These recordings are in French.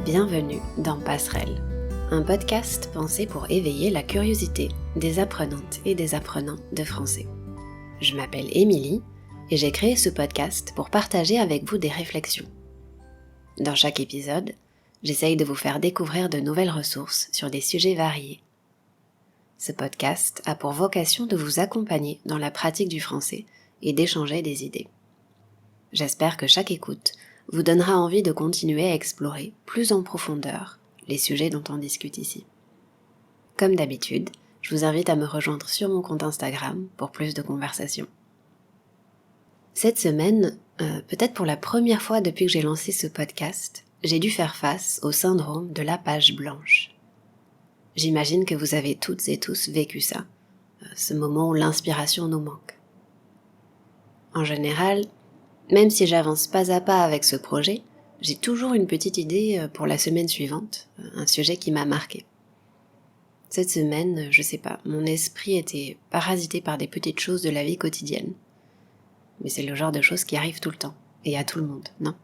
Bienvenue dans Passerelle, un podcast pensé pour éveiller la curiosité des apprenantes et des apprenants de français. Je m'appelle Émilie et j'ai créé ce podcast pour partager avec vous des réflexions. Dans chaque épisode, j'essaye de vous faire découvrir de nouvelles ressources sur des sujets variés. Ce podcast a pour vocation de vous accompagner dans la pratique du français et d'échanger des idées. J'espère que chaque écoute vous donnera envie de continuer à explorer plus en profondeur les sujets dont on discute ici. Comme d'habitude, je vous invite à me rejoindre sur mon compte Instagram pour plus de conversations. Cette semaine, peut-être pour la première fois depuis que j'ai lancé ce podcast, j'ai dû faire face au syndrome de la page blanche. J'imagine que vous avez toutes et tous vécu ça, ce moment où l'inspiration nous manque. En général, même si j'avance pas à pas avec ce projet, j'ai toujours une petite idée pour la semaine suivante, un sujet qui m'a marqué. Cette semaine, je sais pas, mon esprit était parasité par des petites choses de la vie quotidienne. Mais c'est le genre de choses qui arrivent tout le temps, et à tout le monde, non ?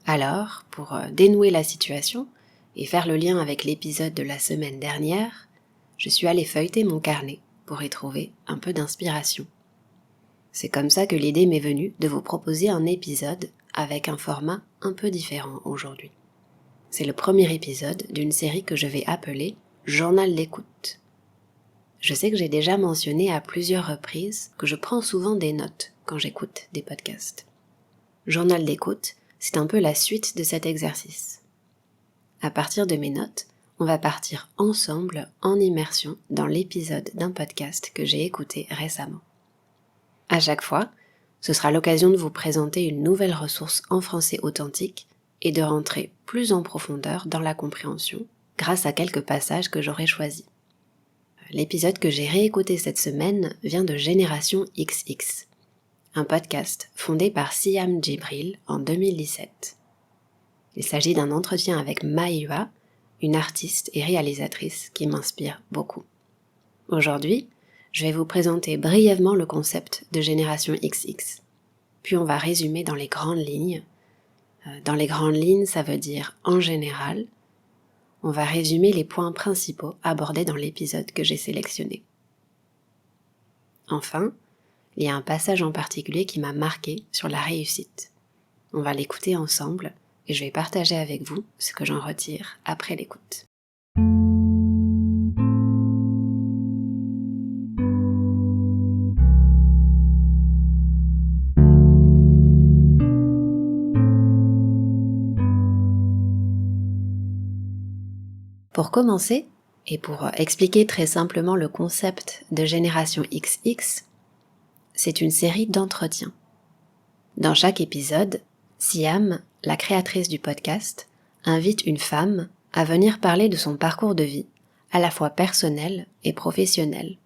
Alors, pour dénouer la situation et faire le lien avec l'épisode de la semaine dernière, je suis allée feuilleter mon carnet pour y trouver un peu d'inspiration. C'est comme ça que l'idée m'est venue de vous proposer un épisode avec un format un peu différent aujourd'hui. C'est le premier épisode d'une série que je vais appeler « Journal d'écoute ». Je sais que j'ai déjà mentionné à plusieurs reprises que je prends souvent des notes quand j'écoute des podcasts. Journal d'écoute, c'est un peu la suite de cet exercice. À partir de mes notes, on va partir ensemble en immersion dans l'épisode d'un podcast que j'ai écouté récemment. À chaque fois, ce sera l'occasion de vous présenter une nouvelle ressource en français authentique et de rentrer plus en profondeur dans la compréhension grâce à quelques passages que j'aurai choisis. L'épisode que j'ai réécouté cette semaine vient de Génération XX, un podcast fondé par Siam Djibril en 2017. Il s'agit d'un entretien avec Maïwa, une artiste et réalisatrice qui m'inspire beaucoup. Aujourd'hui, je vais vous présenter brièvement le concept de Génération XX. Puis on va résumer dans les grandes lignes. Dans les grandes lignes, ça veut dire en général. On va résumer les points principaux abordés dans l'épisode que j'ai sélectionné. Enfin, il y a un passage en particulier qui m'a marqué sur la réussite. On va l'écouter ensemble et je vais partager avec vous ce que j'en retire après l'écoute. Pour commencer, et pour expliquer très simplement le concept de Génération XX, c'est une série d'entretiens. Dans chaque épisode, Siam, la créatrice du podcast, invite une femme à venir parler de son parcours de vie, à la fois personnel et professionnel.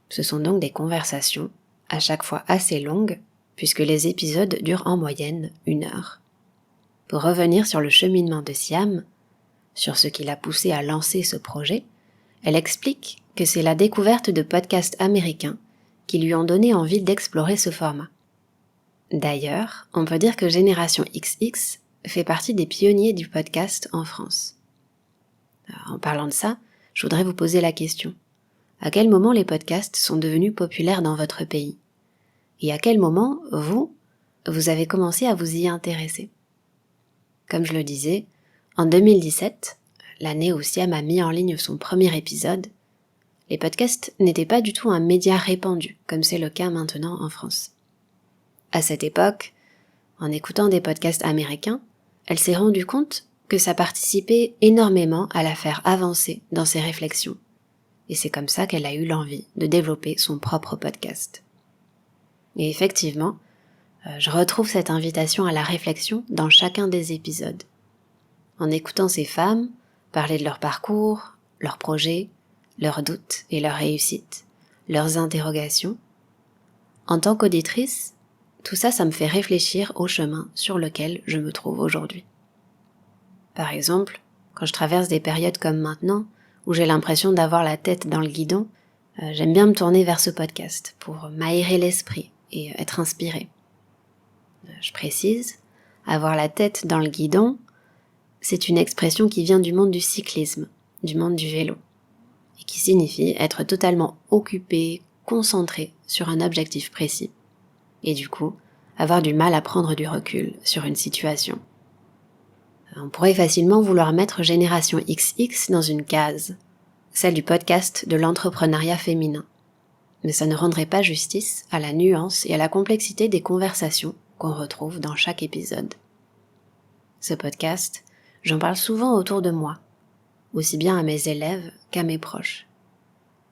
Ce sont donc des conversations, à chaque fois assez longues, puisque les épisodes durent en moyenne 1 heure. Pour revenir sur le cheminement de Siam, sur ce qui l'a poussée à lancer ce projet, elle explique que c'est la découverte de podcasts américains qui lui ont donné envie d'explorer ce format. D'ailleurs, on peut dire que Génération XX fait partie des pionniers du podcast en France. En parlant de ça, je voudrais vous poser la question. À quel moment les podcasts sont devenus populaires dans votre pays ? Et à quel moment, vous avez commencé à vous y intéresser ? Comme je le disais, en 2017, l'année où Siam a mis en ligne son premier épisode, les podcasts n'étaient pas du tout un média répandu, comme c'est le cas maintenant en France. À cette époque, en écoutant des podcasts américains, elle s'est rendue compte que ça participait énormément à la faire avancer dans ses réflexions. Et c'est comme ça qu'elle a eu l'envie de développer son propre podcast. Et effectivement, je retrouve cette invitation à la réflexion dans chacun des épisodes. En écoutant ces femmes parler de leur parcours, leurs projets, leurs doutes et leurs réussites, leurs interrogations, en tant qu'auditrice, tout ça, ça me fait réfléchir au chemin sur lequel je me trouve aujourd'hui. Par exemple, quand je traverse des périodes comme maintenant, où j'ai l'impression d'avoir la tête dans le guidon, j'aime bien me tourner vers ce podcast pour m'aérer l'esprit et être inspirée. Je précise, avoir la tête dans le guidon, c'est une expression qui vient du monde du cyclisme, du monde du vélo, et qui signifie être totalement occupé, concentré sur un objectif précis, et du coup, avoir du mal à prendre du recul sur une situation. On pourrait facilement vouloir mettre Génération XX dans une case, celle du podcast de l'entrepreneuriat féminin. Mais ça ne rendrait pas justice à la nuance et à la complexité des conversations qu'on retrouve dans chaque épisode. Ce podcast, j'en parle souvent autour de moi, aussi bien à mes élèves qu'à mes proches.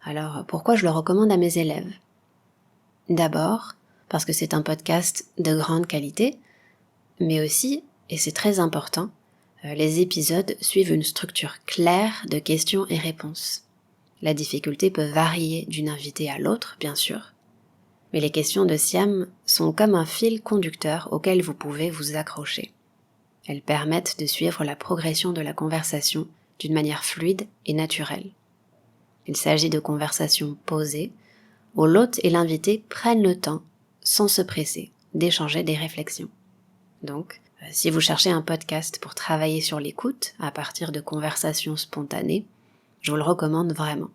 Alors, pourquoi je le recommande à mes élèves ? D'abord, parce que c'est un podcast de grande qualité, mais aussi, et c'est très important, les épisodes suivent une structure claire de questions et réponses. La difficulté peut varier d'une invitée à l'autre, bien sûr, mais les questions de Siam sont comme un fil conducteur auquel vous pouvez vous accrocher. Elles permettent de suivre la progression de la conversation d'une manière fluide et naturelle. Il s'agit de conversations posées, où l'hôte et l'invité prennent le temps, sans se presser, d'échanger des réflexions. Donc, si vous cherchez un podcast pour travailler sur l'écoute à partir de conversations spontanées, je vous le recommande vraiment.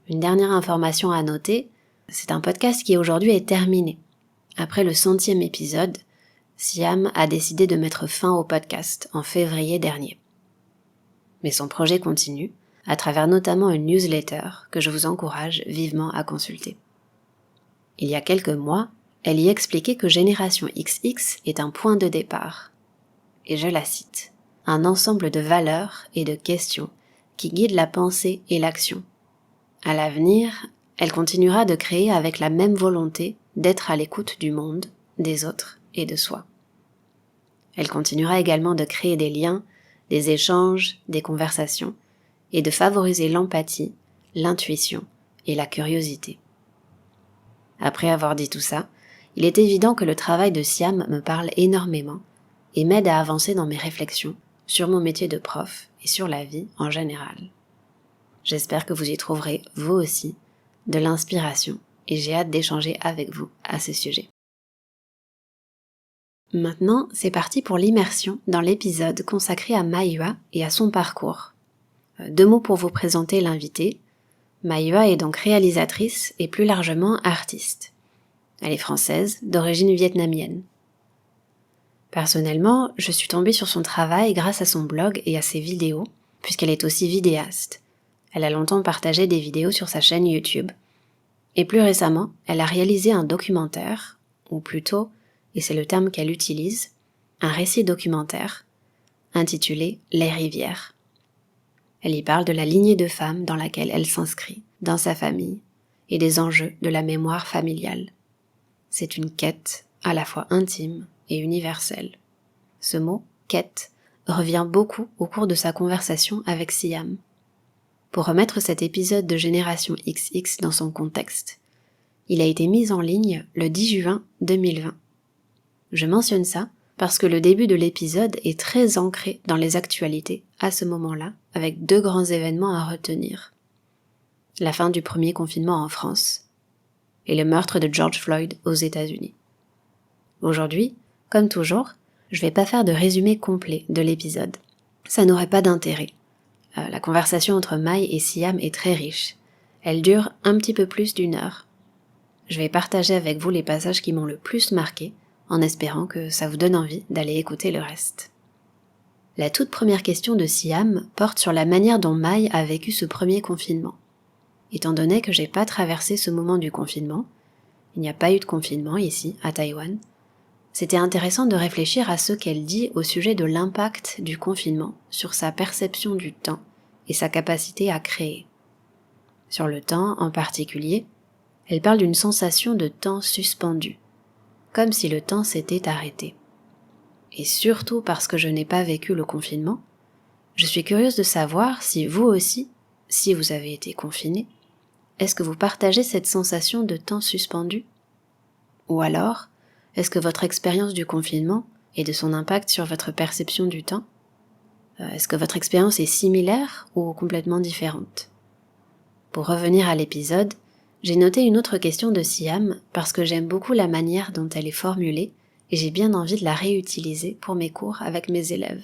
Une dernière information à noter, c'est un podcast qui aujourd'hui est terminé. Après le 100e épisode, Siam a décidé de mettre fin au podcast en février dernier. Mais son projet continue, à travers notamment une newsletter que je vous encourage vivement à consulter. Il y a quelques mois, elle y expliquait que Génération XX est un point de départ. Et je la cite, « un ensemble de valeurs et de questions qui guident la pensée et l'action. À l'avenir, elle continuera de créer avec la même volonté d'être à l'écoute du monde, des autres et de soi. Elle continuera également de créer des liens, des échanges, des conversations, et de favoriser l'empathie, l'intuition et la curiosité. » Après avoir dit tout ça, il est évident que le travail de Siam me parle énormément et m'aide à avancer dans mes réflexions sur mon métier de prof et sur la vie en général. J'espère que vous y trouverez, vous aussi, de l'inspiration et j'ai hâte d'échanger avec vous à ce sujet. Maintenant, c'est parti pour l'immersion dans l'épisode consacré à Maïwa et à son parcours. 2 mots pour vous présenter l'invitée. Maïwa est donc réalisatrice et plus largement artiste. Elle est française, d'origine vietnamienne. Personnellement, je suis tombée sur son travail grâce à son blog et à ses vidéos, puisqu'elle est aussi vidéaste. Elle a longtemps partagé des vidéos sur sa chaîne YouTube. Et plus récemment, elle a réalisé un documentaire, ou plutôt, et c'est le terme qu'elle utilise, un récit documentaire, intitulé « Les rivières ». Elle y parle de la lignée de femmes dans laquelle elle s'inscrit, dans sa famille, et des enjeux de la mémoire familiale. C'est une quête à la fois intime et universelle. Ce mot, quête, revient beaucoup au cours de sa conversation avec Siam. Pour remettre cet épisode de Génération XX dans son contexte, il a été mis en ligne le 10 juin 2020. Je mentionne ça parce que le début de l'épisode est très ancré dans les actualités à ce moment-là, avec 2 grands événements à retenir. La fin du premier confinement en France et le meurtre de George Floyd aux États-Unis. Aujourd'hui, comme toujours, je vais pas faire de résumé complet de l'épisode. Ça n'aurait pas d'intérêt. La conversation entre Mai et Siam est très riche. Elle dure un petit peu plus d'1 heure. Je vais partager avec vous les passages qui m'ont le plus marqué, en espérant que ça vous donne envie d'aller écouter le reste. La toute première question de Siam porte sur la manière dont Mai a vécu ce premier confinement. Étant donné que j'ai pas traversé ce moment du confinement, il n'y a pas eu de confinement ici, à Taïwan, c'était intéressant de réfléchir à ce qu'elle dit au sujet de l'impact du confinement sur sa perception du temps et sa capacité à créer. Sur le temps en particulier, elle parle d'une sensation de temps suspendu, comme si le temps s'était arrêté. Et surtout parce que je n'ai pas vécu le confinement, je suis curieuse de savoir si vous aussi, si vous avez été confiné, est-ce que vous partagez cette sensation de temps suspendu ? Ou alors, est-ce que votre expérience du confinement et de son impact sur votre perception du temps, est-ce que votre expérience est similaire ou complètement différente ? Pour revenir à l'épisode, j'ai noté une autre question de Siam parce que j'aime beaucoup la manière dont elle est formulée et j'ai bien envie de la réutiliser pour mes cours avec mes élèves.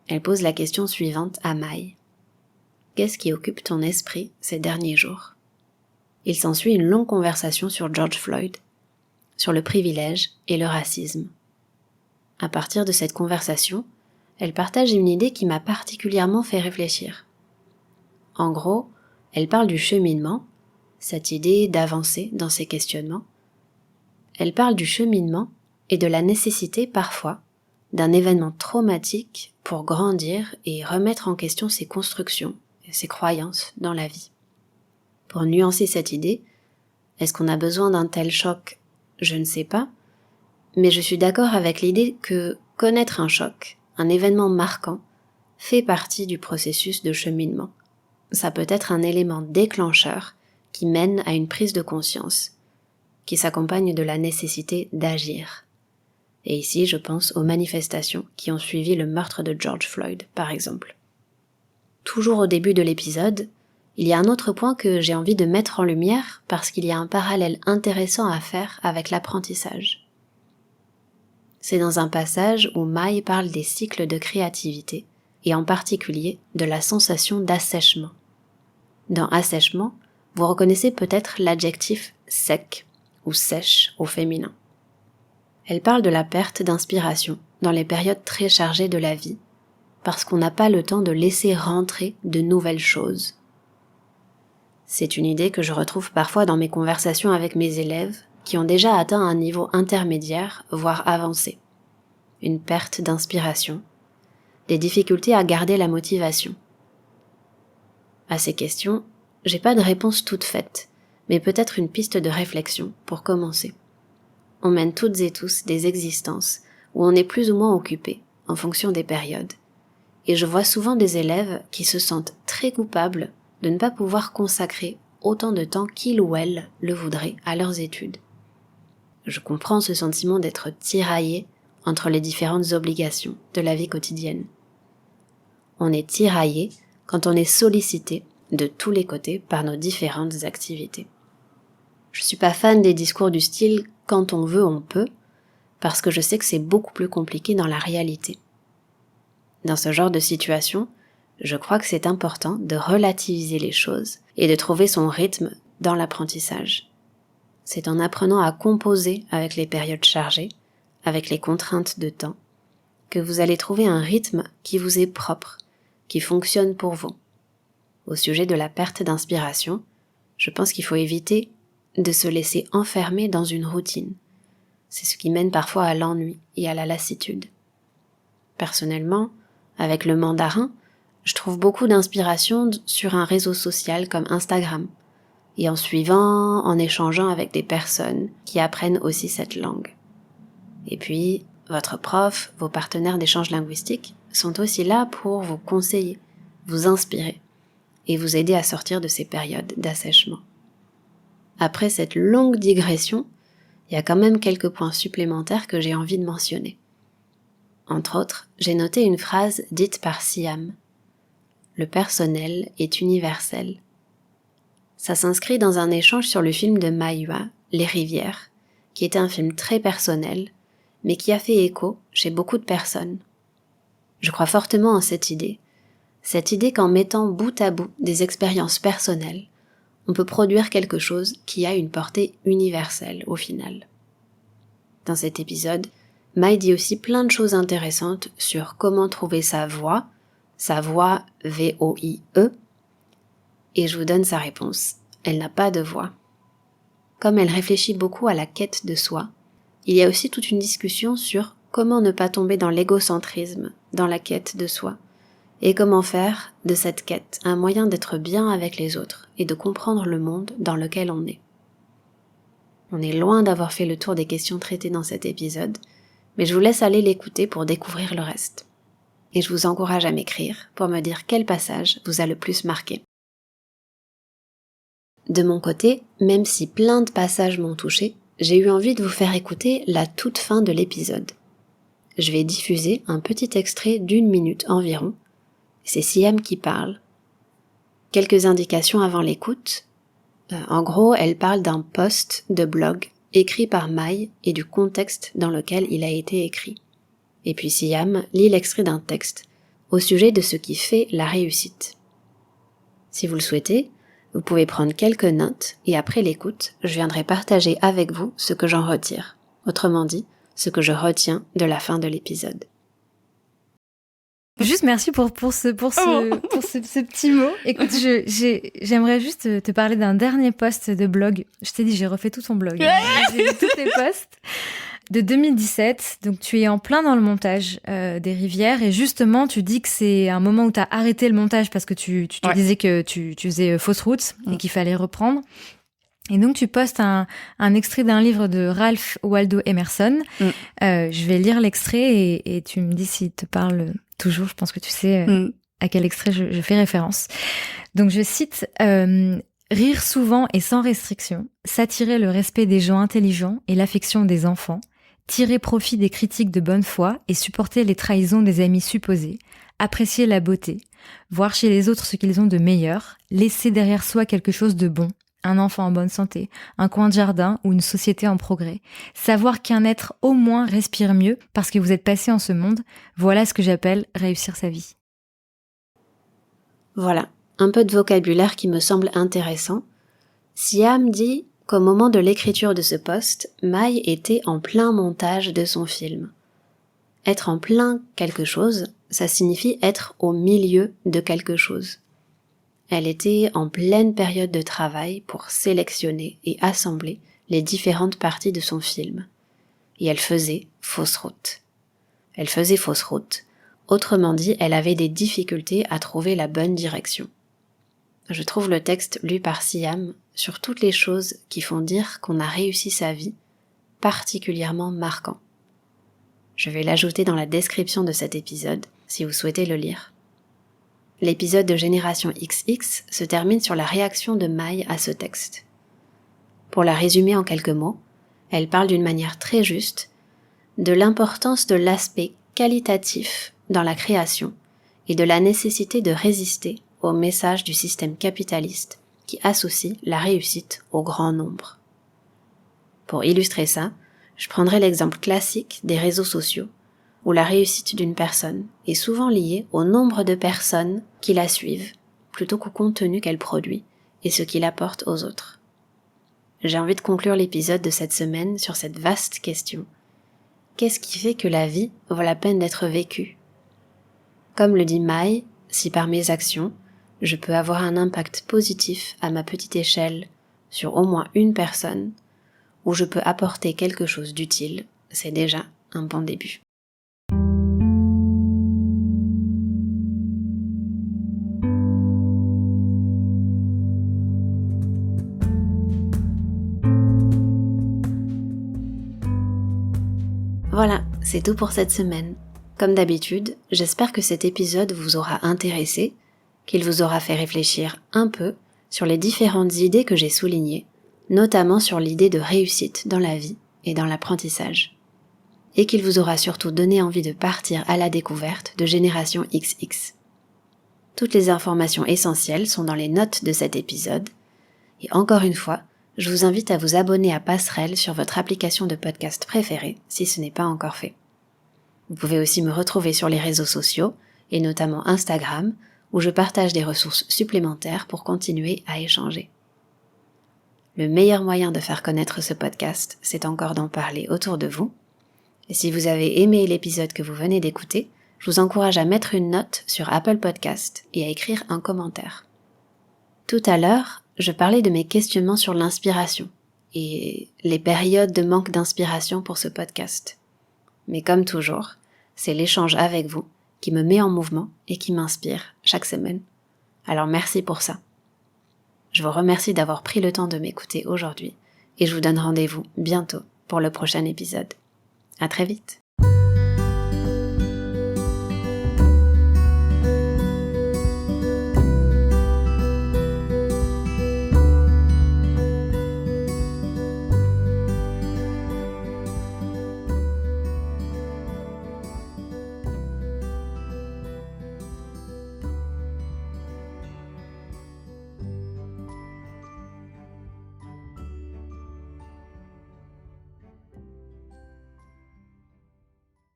Elle pose la question suivante à Mai. Qu'est-ce qui occupe ton esprit ces derniers jours ? Il s'ensuit une longue conversation sur George Floyd, sur le privilège et le racisme. À partir de cette conversation, elle partage une idée qui m'a particulièrement fait réfléchir. En gros, elle parle du cheminement, cette idée d'avancer dans ses questionnements. Elle parle du cheminement et de la nécessité parfois d'un événement traumatique pour grandir et remettre en question ses constructions et ses croyances dans la vie. Pour nuancer cette idée, est-ce qu'on a besoin d'un tel choc ? Je ne sais pas, mais je suis d'accord avec l'idée que connaître un choc, un événement marquant, fait partie du processus de cheminement. Ça peut être un élément déclencheur qui mène à une prise de conscience, qui s'accompagne de la nécessité d'agir. Et ici, je pense aux manifestations qui ont suivi le meurtre de George Floyd, par exemple. Toujours au début de l'épisode, il y a un autre point que j'ai envie de mettre en lumière parce qu'il y a un parallèle intéressant à faire avec l'apprentissage. C'est dans un passage où Mai parle des cycles de créativité et en particulier de la sensation d'assèchement. Dans assèchement, vous reconnaissez peut-être l'adjectif sec ou sèche au féminin. Elle parle de la perte d'inspiration dans les périodes très chargées de la vie, parce qu'on n'a pas le temps de laisser rentrer de nouvelles choses. C'est une idée que je retrouve parfois dans mes conversations avec mes élèves qui ont déjà atteint un niveau intermédiaire, voire avancé. Une perte d'inspiration, des difficultés à garder la motivation. À ces questions, j'ai pas de réponse toute faite, mais peut-être une piste de réflexion pour commencer. On mène toutes et tous des existences où on est plus ou moins occupé, en fonction des périodes. Et je vois souvent des élèves qui se sentent très coupables de ne pas pouvoir consacrer autant de temps qu'ils ou elles le voudraient à leurs études. Je comprends ce sentiment d'être tiraillé entre les différentes obligations de la vie quotidienne. On est tiraillé quand on est sollicité de tous les côtés par nos différentes activités. Je suis pas fan des discours du style « quand on veut, on peut », parce que je sais que c'est beaucoup plus compliqué dans la réalité. Dans ce genre de situation, je crois que c'est important de relativiser les choses et de trouver son rythme dans l'apprentissage. C'est en apprenant à composer avec les périodes chargées, avec les contraintes de temps, que vous allez trouver un rythme qui vous est propre, qui fonctionne pour vous. Au sujet de la perte d'inspiration, je pense qu'il faut éviter de se laisser enfermer dans une routine. C'est ce qui mène parfois à l'ennui et à la lassitude. Personnellement, avec le mandarin, je trouve beaucoup d'inspiration sur un réseau social comme Instagram, et en suivant, en échangeant avec des personnes qui apprennent aussi cette langue. Et puis, votre prof, vos partenaires d'échange linguistique sont aussi là pour vous conseiller, vous inspirer, et vous aider à sortir de ces périodes d'assèchement. Après cette longue digression, il y a quand même quelques points supplémentaires que j'ai envie de mentionner. Entre autres, j'ai noté une phrase dite par Siam. Le personnel est universel. Ça s'inscrit dans un échange sur le film de Maïwa, Les Rivières, qui était un film très personnel, mais qui a fait écho chez beaucoup de personnes. Je crois fortement en cette idée qu'en mettant bout à bout des expériences personnelles, on peut produire quelque chose qui a une portée universelle au final. Dans cet épisode, Mai dit aussi plein de choses intéressantes sur comment trouver sa voie V-O-I-E, et je vous donne sa réponse. Elle n'a pas de voie. Comme elle réfléchit beaucoup à la quête de soi, il y a aussi toute une discussion sur comment ne pas tomber dans l'égocentrisme dans la quête de soi, et comment faire de cette quête un moyen d'être bien avec les autres et de comprendre le monde dans lequel on est. On est loin d'avoir fait le tour des questions traitées dans cet épisode, mais je vous laisse aller l'écouter pour découvrir le reste. Et je vous encourage à m'écrire pour me dire quel passage vous a le plus marqué. De mon côté, même si plein de passages m'ont touché, j'ai eu envie de vous faire écouter la toute fin de l'épisode. Je vais diffuser un petit extrait d'1 minute environ. C'est Siam qui parle. Quelques indications avant l'écoute. En gros, elle parle d'un post de blog écrit par Mai et du contexte dans lequel il a été écrit. Et puis Siam lit l'extrait d'un texte au sujet de ce qui fait la réussite. Si vous le souhaitez, vous pouvez prendre quelques notes et après l'écoute, je viendrai partager avec vous ce que j'en retire. Autrement dit, ce que je retiens de la fin de l'épisode. Juste merci pour ce petit mot. Écoute, j'aimerais juste te parler d'un dernier post de blog. Je t'ai dit, j'ai refait tout ton blog. J'ai lu tous tes posts. De 2017, donc tu es en plein dans le montage des rivières et justement tu dis que c'est un moment où tu as arrêté le montage parce que tu te disais que tu faisais fausse route et qu'il fallait reprendre. Et donc tu postes un extrait d'un livre de Ralph Waldo Emerson. Je vais lire l'extrait et tu me dis s'il te parle toujours. Je pense que tu sais à quel extrait je fais référence. Donc je cite rire souvent et sans restriction, s'attirer le respect des gens intelligents et l'affection des enfants, tirer profit des critiques de bonne foi et supporter les trahisons des amis supposés, apprécier la beauté, voir chez les autres ce qu'ils ont de meilleur, laisser derrière soi quelque chose de bon, un enfant en bonne santé, un coin de jardin ou une société en progrès, savoir qu'un être au moins respire mieux parce que vous êtes passé en ce monde, voilà ce que j'appelle réussir sa vie. Voilà, un peu de vocabulaire qui me semble intéressant. Siam dit qu'au moment de l'écriture de ce post, Mai était en plein montage de son film. Être en plein quelque chose, ça signifie être au milieu de quelque chose. Elle était en pleine période de travail pour sélectionner et assembler les différentes parties de son film. Et elle faisait fausse route. Elle faisait fausse route. Autrement dit, elle avait des difficultés à trouver la bonne direction. Je trouve le texte lu par Siam sur toutes les choses qui font dire qu'on a réussi sa vie particulièrement marquant. Je vais l'ajouter dans la description de cet épisode si vous souhaitez le lire. L'épisode de Génération XX se termine sur la réaction de Mai à ce texte. Pour la résumer en quelques mots, elle parle d'une manière très juste de l'importance de l'aspect qualitatif dans la création et de la nécessité de résister au message du système capitaliste qui associe la réussite au grand nombre. Pour illustrer ça, je prendrai l'exemple classique des réseaux sociaux, où la réussite d'une personne est souvent liée au nombre de personnes qui la suivent, plutôt qu'au contenu qu'elle produit et ce qu'il apporte aux autres. J'ai envie de conclure l'épisode de cette semaine sur cette vaste question. Qu'est-ce qui fait que la vie vaut la peine d'être vécue ? Comme le dit Mai, si par mes actions, je peux avoir un impact positif à ma petite échelle sur au moins une personne, ou je peux apporter quelque chose d'utile, c'est déjà un bon début. Voilà, c'est tout pour cette semaine. Comme d'habitude, j'espère que cet épisode vous aura intéressé, qu'il vous aura fait réfléchir un peu sur les différentes idées que j'ai soulignées, notamment sur l'idée de réussite dans la vie et dans l'apprentissage. Et qu'il vous aura surtout donné envie de partir à la découverte de Génération XX. Toutes les informations essentielles sont dans les notes de cet épisode. Et encore une fois, je vous invite à vous abonner à Passerelle sur votre application de podcast préférée si ce n'est pas encore fait. Vous pouvez aussi me retrouver sur les réseaux sociaux, et notamment Instagram, où je partage des ressources supplémentaires pour continuer à échanger. Le meilleur moyen de faire connaître ce podcast, c'est encore d'en parler autour de vous. Et si vous avez aimé l'épisode que vous venez d'écouter, je vous encourage à mettre une note sur Apple Podcast et à écrire un commentaire. Tout à l'heure, je parlais de mes questionnements sur l'inspiration et les périodes de manque d'inspiration pour ce podcast. Mais comme toujours, c'est l'échange avec vous qui me met en mouvement et qui m'inspire chaque semaine. Alors merci pour ça. Je vous remercie d'avoir pris le temps de m'écouter aujourd'hui et je vous donne rendez-vous bientôt pour le prochain épisode. À très vite.